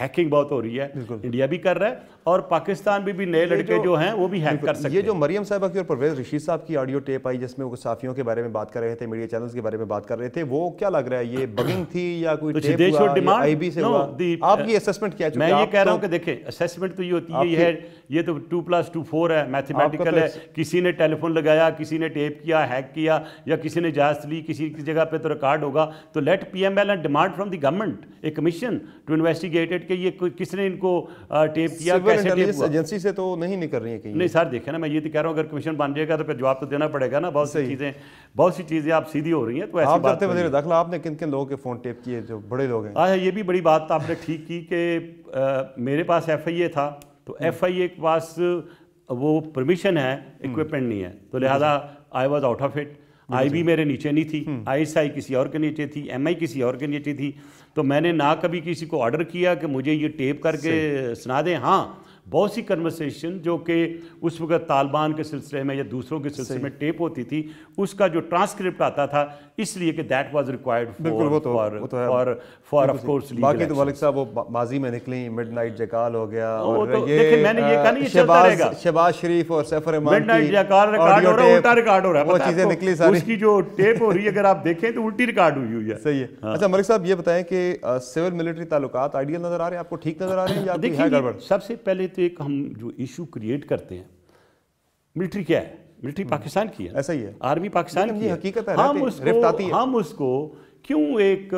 ہیکنگ بہت ہو رہی ہے, انڈیا بھی کر رہا ہے اور پاکستان بھی نئے لڑکے جو ہیں وہ بھی ہیک کر سکتے ہیں. یہ جو مریم صاحبہ کی اور پرویز رشید صاحب کی آڈیو ٹیپ آئی جس میں وہ صحافیوں کے بارے میں بات کر رہے تھے, میڈیا چینلز کے بارے میں بات کر رہے تھے, وہ کیا لگ رہا ہے یہ بگنگ تھی یا کوئی ٹیپ ہوا یا آئی بی سے ہوا؟ آپ کی اسیسمنٹ کیا ہے؟ میں یہ کہہ رہا ہوں کہ دیکھیں اسیسمنٹ تو یہ ہوتی ہے, یہ ہے یہ تو 2+2=4 ہے, میتھمیٹیکل ہے. کسی نے ٹیلی فون لگایا, کسی نے ٹیپ کیا, ہیک کیا, یا کسی نے اجازت لی کسی کی جگہ پہ تو ریکارڈ ہوگا. تو let P M L and demand from the government a commission to investigate it کہ یہ کس نے ان کو ٹیپ کیا, کیسے ٹیپ ہوا. ایجنسی سے تو نہیں کر رہی ہیں کہیں؟ نہیں سر دیکھیں نا, میں یہ تو کہہ رہا ہوں اگر کمیشن بن جائے گا تو پھر جواب تو دینا پڑے گا نا. بہت سی چیزیں آپ سیدھی ہو رہی ہیں. تو ایسی بات وزیر داخلہ آپ نے کن کن لوگوں کے فون ٹیپ کیے جو بڑے لوگ ہیں؟ اچھا یہ بھی بڑی بات آپ نے ٹھیک کی کہ میرے پاس ایف آئی اے تھا, تو ایف آئی اے کے پاس وہ پرمیشن ہے, اکوپمنٹ نہیں ہے, تو لہٰذا I was out of it. I B میرے نیچے نہیں تھی, آئی ایس آئی کسی اور کے نیچے تھی, ایم آئی کسی اور کے نیچے تھی. تو میں نے نہ کبھی کسی کو آرڈر کیا کہ مجھے یہ ٹیپ کر کے سنا دیں. ہاں بہت سی کنورسیشن جو کہ اس وقت طالبان کے سلسلے میں یا دوسروں کے سلسلے میں ٹیپ ہوتی تھی, اس کا جو ٹرانسکرپٹ آتا تھا اس لیے کہ that was required for of course. باقی تو ملک صاحب وہ ماضی میں نکلی, مڈ نائٹ جیکال ہو گیا, اور دیکھیں میں نے یہ کہا نہیں یہ چلتا رہے گا. شہباز شریف اور سیف الرحمان مڈ نائٹ جیکال ریکارڈ ہو رہا ہے, الٹا ریکارڈ ہو رہا ہے, وہ چیزیں نکلی ساری. اس کی جو ٹیپ ہو رہی ہے اگر آپ دیکھیں تو الٹی ریکارڈ ہوئی ہے. صحیح ہے. اچھا ملک صاحب یہ بتائیں کہ سول ملٹری تعلقات آئیڈیل نظر آ رہے ہیں آپ کو, ٹھیک نظر آ رہے ہیں یا کوئی ہے گڑبڑ؟ سب سے پہلے تو ایک ہم جو ایشو کریٹ کرتے ہیں, ملٹری کیا ہے؟ ملٹری پاکستان کی ہے, ایسا ہی ہے, آرمی پاکستان کی ہے. حقیقت ہے, ہم اس کو کیوں ایک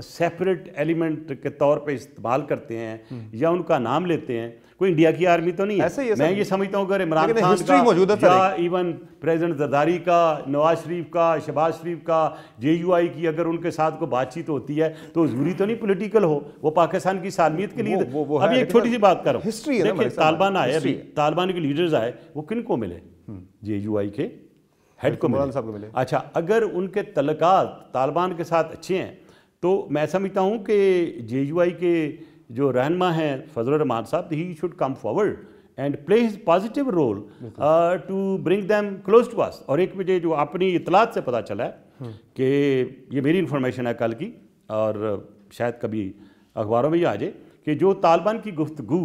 سیپریٹ ایلیمنٹ کے طور پہ استعمال کرتے ہیں یا ان کا نام لیتے ہیں؟ کوئی انڈیا کی آرمی تو نہیں ہے. میں یہ سمجھتا ہوں اگر عمران خان کا یا ایون پریزیڈنٹ زرداری کا, نواز شریف کا, شہباز شریف کا, جے یو آئی کی اگر ان کے ساتھ کوئی بات چیت ہوتی ہے تو ضروری تو نہیں پولیٹیکل ہو, وہ پاکستان کی سالمیت کے لیے. ابھی ایک چھوٹی سی بات کروں, دیکھیں طالبان آئے, ابھی طالبان کے لیڈرز آئے, وہ کن کو ملے؟ جے یو آئی کے ہیڈ کو ملے. اچھا اگر ان کے تعلقات طالبان کے ساتھ اچھے ہیں تو میں سمجھتا ہوں کہ جے یو آئی کے جو رہنما ہیں فضل الرحمان صاحب, he should come forward and play his positive role to bring them close to us. اور ایک مجھے جو اپنی اطلاعات سے پتہ چلا ہے کہ یہ میری انفارمیشن ہے کل کی, اور شاید کبھی اخباروں میں یہ آ جائے, کہ جو طالبان کی گفتگو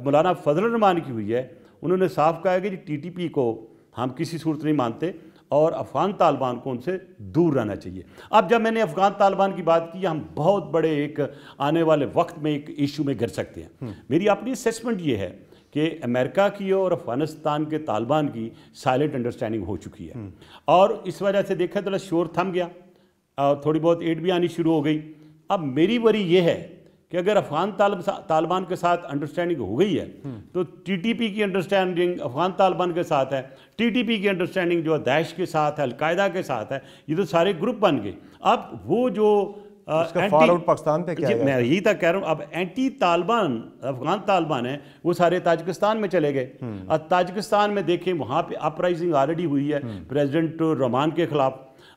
مولانا فضل الرحمان کی ہوئی ہے انہوں نے صاف کہا ہے کہ جی TTP کو ہم کسی صورت نہیں مانتے اور افغان طالبان کو ان سے دور رہنا چاہیے. اب جب میں نے افغان طالبان کی بات کی، ہم بہت بڑے ایک آنے والے وقت میں ایک ایشو میں گر سکتے ہیں. میری اپنی اسیسمنٹ یہ ہے کہ امریکہ کی اور افغانستان کے طالبان کی سائلنٹ انڈرسٹینڈنگ ہو چکی ہے، اور اس وجہ سے دیکھا تو شور تھم گیا اور تھوڑی بہت ایڈ بھی آنی شروع ہو گئی. اب میری وری یہ ہے کہ اگر افغان طالبان کے ساتھ انڈرسٹینڈنگ ہو گئی ہے تو TTP کی انڈرسٹینڈنگ افغان طالبان کے ساتھ ہے، TTP کی انڈرسٹینڈنگ جو داعش کے ساتھ ہے، القاعدہ کے ساتھ ہے، یہ تو سارے گروپ بن گئے. اب وہ جو فال آؤٹ پاکستان پہ کیا ہے؟ میں یہی تک کہہ رہا ہوں، اب اینٹی طالبان افغان طالبان ہیں وہ سارے تاجکستان میں چلے گئے. اور تاجکستان میں دیکھیں وہاں پہ اپرائزنگ آلریڈی ہوئی ہے پریزیڈنٹ رحمان کے خلاف.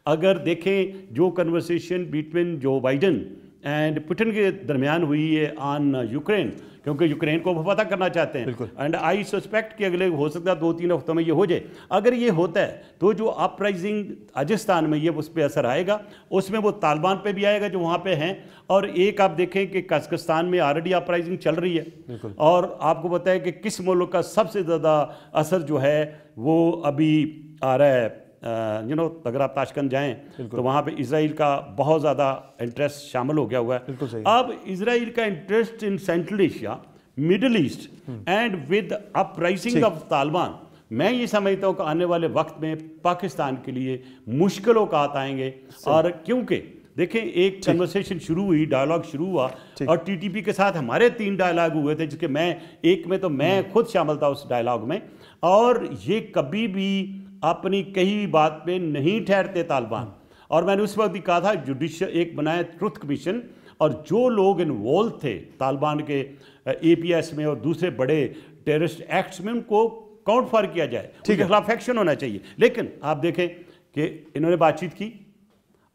اگر دیکھیں جو conversation between Joe Biden and Putin کے درمیان ہوئی ہے آن یوکرین، کیونکہ یوکرین کو وہ پتہ کرنا چاہتے ہیں، اینڈ آئی سسپیکٹ کہ اگلے ہو سکتا ہے 2-3 ہفتوں میں یہ ہو جائے. اگر یہ ہوتا ہے تو جو اپرائزنگ تاجکستان میں یہ اس پہ اثر آئے گا، اس میں وہ طالبان پہ بھی آئے گا جو وہاں پہ ہیں. اور ایک آپ دیکھیں کہ قزاقستان میں آلریڈی اپرائزنگ چل رہی ہے، اور آپ کو پتہ ہے کہ کس ملک کا سب سے زیادہ اثر جو ہے وہ ابھی آ رہا ہے. اگر آپ تاشکند جائیں تو وہاں پہ اسرائیل کا بہت زیادہ انٹرسٹ شامل ہو گیا ہوا ہے. اب اسرائیل کا interest in Central Asia, Middle East and with uprising of Taliban, میں یہ سمجھتا ہوں کہ آنے والے وقت میں پاکستان کے لیے مشکل اوقات آئیں گے. اور کیونکہ دیکھیں ایک کنورسیشن شروع ہوئی، ڈائلاگ شروع ہوا، اور TTP کے ساتھ ہمارے 3 ڈائلاگ ہوئے تھے، جس کے میں ایک میں تو میں خود شامل تھا اس ڈائلاگ میں، اور یہ کبھی بھی اپنی کہی بات پہ نہیں ٹھہرتے طالبان. اور میں نے اس وقت بھی کہا تھا جوڈیشل ایک بنایا ٹروتھ کمیشن، اور جو لوگ انوالو تھے طالبان کے APS میں اور دوسرے بڑے ٹیررسٹ ایکٹس میں، ان کو کاؤنٹ فار کیا جائے، ان کے خلاف ایکشن ہونا چاہیے. لیکن آپ دیکھیں کہ انہوں نے بات چیت کی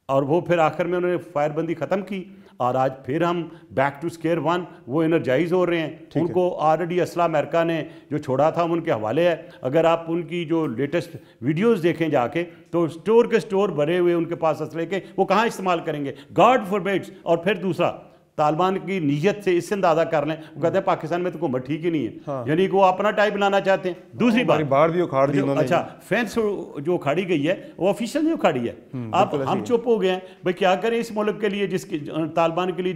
اور وہ پھر آخر میں انہوں نے فائر بندی ختم کی، اور آج پھر ہم بیک ٹو سکیئر ون، وہ انرجائز ہو رہے ہیں. ان کو آلریڈی اسلحہ امریکہ نے جو چھوڑا تھا ان کے حوالے ہے. اگر آپ ان کی جو لیٹسٹ ویڈیوز دیکھیں جا کے تو سٹور کے سٹور بھرے ہوئے ان کے پاس اسلحے کے، وہ کہاں استعمال کریں گے؟ گاڈ فوربیڈز. اور پھر دوسرا طالبان کی نیت سے اس سے اندازہ کر لیں، وہ کہتے ہیں پاکستان میں تو حکومت ٹھیک ہی نہیں ہے، یعنی کہ وہ اپنا ٹائپ بنانا چاہتے ہیں. دوسری بات باڑ بھی اکھاڑ دی انہوں نے. اچھا فینس جو اکھاڑی گئی ہے وہ آفیشیل نہیں اکھاڑی ہے. اب ہم چپ ہو گئے ہیں بھائی کیا کریں اس ملک کے لیے، جس کے طالبان کے لیے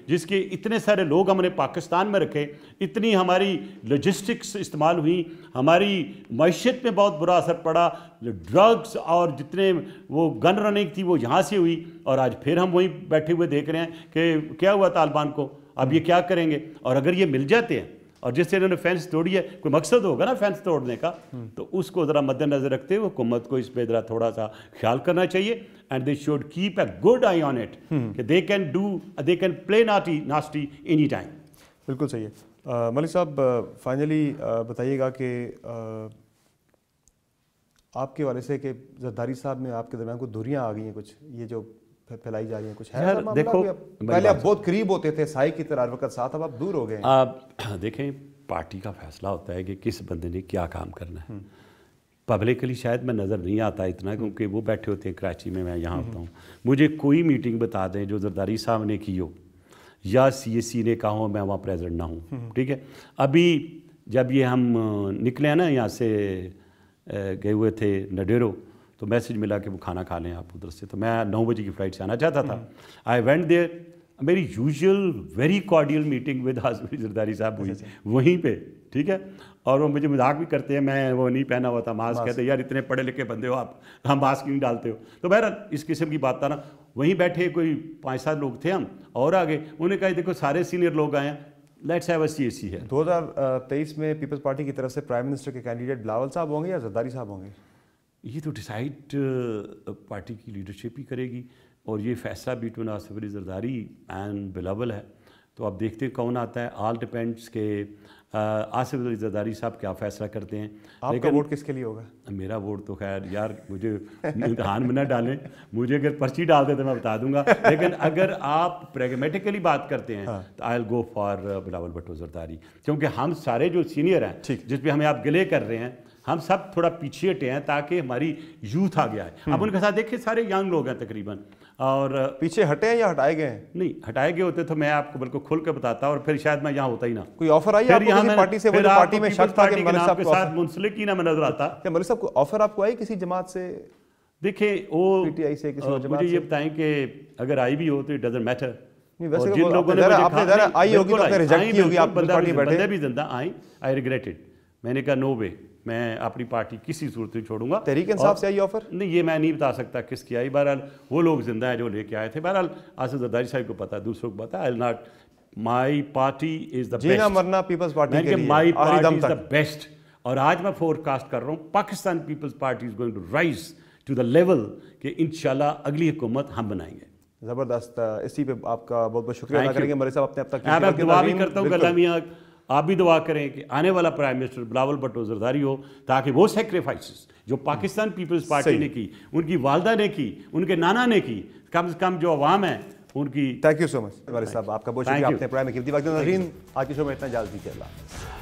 جس کے اتنے سارے لوگ ہم نے پاکستان میں رکھے، اتنی ہماری لاجسٹکس استعمال ہوئی، ہماری معیشت میں بہت برا اثر پڑا، ڈرگس اور جتنے وہ گن رننگ تھی وہ یہاں سے ہوئی، اور آج پھر ہم وہیں بیٹھے ہوئے دیکھ رہے ہیں کہ کیا ہوا طالبان کو. اب یہ کیا کریں گے؟ اور اگر یہ مل جاتے ہیں اور جس سے انہوں نے فینس توڑی ہے، کوئی مقصد ہوگا نا فینس توڑنے کا، تو اس کو ذرا مد نظر رکھتے ہوئے حکومت کو اس پہ ذرا تھوڑا سا خیال کرنا چاہیے. And they should keep a good eye on it کہ they can play nasty any time. بالکل صحیح ہے. ملک صاحب فائنلی بتائیے گا کہ آپ کے والے سے کہ زرداری صاحب میں آپ کے درمیان کوئی دوریاں آ گئی ہیں، کچھ یہ جو پھیلائی جا رہی ہیں، کچھ ہے؟ دیکھو پہلے آپ بہت قریب ہوتے تھے سائے کی طرح وقت ساتھ، اب آپ دور ہو گئے ہیں. آپ دیکھیں پارٹی کا فیصلہ ہوتا ہے کہ کس بندے نے کیا کام کرنا ہے. پبلکلی شاید میں نظر نہیں آتا اتنا، کیونکہ وہ بیٹھے ہوتے ہیں کراچی میں یہاں ہوتا ہوں. مجھے کوئی میٹنگ بتا دیں جو زرداری صاحب نے کی ہو یا CSC نے کہا ہو، میں وہاں پریزیڈنٹ نہ ہوں. ٹھیک ہے، ابھی جب یہ ہم نکلے ہیں نا یہاں سے گئے ہوئے تھے نڈیرو، تو میسج ملا کہ وہ کھانا کھا لیں آپ ادھر سے. تو میں 9 بجے کی فلائٹ سے آنا چاہتا تھا. آئی وینٹ دیئر، میری usual very کارڈیل meeting with Zardari صاحب ہوئی وہیں پہ. ٹھیک ہے، اور وہ مجھے مذاق بھی کرتے ہیں، میں وہ نہیں پہنا ہوا تھا ماسک، کہتے ہیں یار اتنے پڑھے لکھے بندے ہو آپ، ہم ماسک نہیں ڈالتے ہو. تو بہرحال اس قسم کی بات تھا نا. وہیں بیٹھے کوئی 5-7 لوگ تھے ہم اور آگے، انہوں نے کہا دیکھو سارے سینئر لوگ آئے ہیں، لیٹس ہیو اے CSC ہے. 2023 میں پیپلز پارٹی کی طرف سے پرائم منسٹر کے کینڈیڈیٹ بلاول صاحب ہوں گے یا زرداری صاحب ہوں گے؟ یہ تو ڈیسائیڈ پارٹی کی لیڈرشپ ہی کرے گی، اور یہ فیصلہ بٹوین آصف علی زرداری اینڈ بلاول ہے. تو اب دیکھتے ہیں کون آتا ہے. آل ڈپینڈس کہ آصف علی زرداری صاحب کیا فیصلہ کرتے ہیں. آپ کا ووٹ کس کے لیے ہوگا؟ میرا ووٹ تو خیر یار مجھے امتحان میں نہ ڈالیں، مجھے اگر پرچی ڈال دیں تو میں بتا دوں گا. لیکن اگر آپ پریگمیٹیکلی بات کرتے ہیں تو آئی ول گو فار بلاول بھٹو زرداری، کیونکہ ہم سارے جو سینئر ہیں جس پہ ہمیں آپ گلے کر رہے ہیں، ہم سب تھوڑا پیچھے ہٹے ہیں تاکہ ہماری یوتھ آ گیا ہے. اب ان کے ساتھ دیکھیں سارے ینگ لوگ ہیں تقریباً. اور پیچھے ہٹے ہیں یا ہٹائے گئے ہیں؟ نہیں ہٹائے گئے ہوتے تو میں آپ کو بالکل کھل کے بتاتا اور پھر شاید میں یہاں ہوتا ہی نہ. کوئی آفر آئی آپ کو کسی پارٹی سے؟ وہ جو پارٹی میں شک تھا کہ ملک صاحب کے ساتھ منسلک ہی نہ میں نظر آتا. کیا ملک صاحب کو آفر آپ کو آئی کسی جماعت سے؟ دیکھیں وہ پی ٹی آئی سے کسی جماعت مجھے یہ بتائیں کہ اگر آئی بھی ہو تو اٹ ڈزنٹ میٹر. ویسے جن لوگوں نے آپ نے ذرا آئی ہوگی تو آپ نے ریجیکٹ کی ہوگی، آپ پارٹی بیٹھے. بندے بھی زندہ آئیں، آئی ریگریٹڈ. میں نے کہا نو وے، میں اپنی پارٹی کسی صورت میں چھوڑوں گا. تحریک انصاف سے آئی آفر؟ نہیں یہ میں نہیں بتا سکتا کس کی آئی. بہرحال وہ لوگ زندہ ہیں جو لے کے آئے تھے. بہرحال آصف زرداری صاحب کو پتا ہے، دوسروں کو پتا ہے. مائی پارٹی از دا بیسٹ. جینا مرنا پیپلز پارٹی کے لیے مائی پارٹی از دا بیسٹ. اور آج میں فور کاسٹ کر رہا ہوں Pakistan Peoples Party is going to rise to the level کہ انشاءاللہ اگلی حکومت ہم بنائیں گے. زبردست. اسی پہ آپ کا بہت بہت شکریہ ادا کریں گے ملک صاحب. اپنے اب تک میں دعا بھی کرتا ہوں کہ اللہ میاں آپ بھی دعا کریں کہ آنے والا پرائم منسٹر بلاول بھٹو زرداری ہو، تاکہ وہ سیکریفائسز جو پاکستان پیپلز پارٹی نے کی، ان کی والدہ نے کی، ان کے نانا نے کی، کم سے کم جو عوام ہے ان کی. تھینک یو سو مچ ملک صاحب، آپ کا بہت شکریہ. آپ نے پرائم میں قیمتی وقت. ناظرین آج کے شو میں اتنا، اجازت دیجیے. اللہ.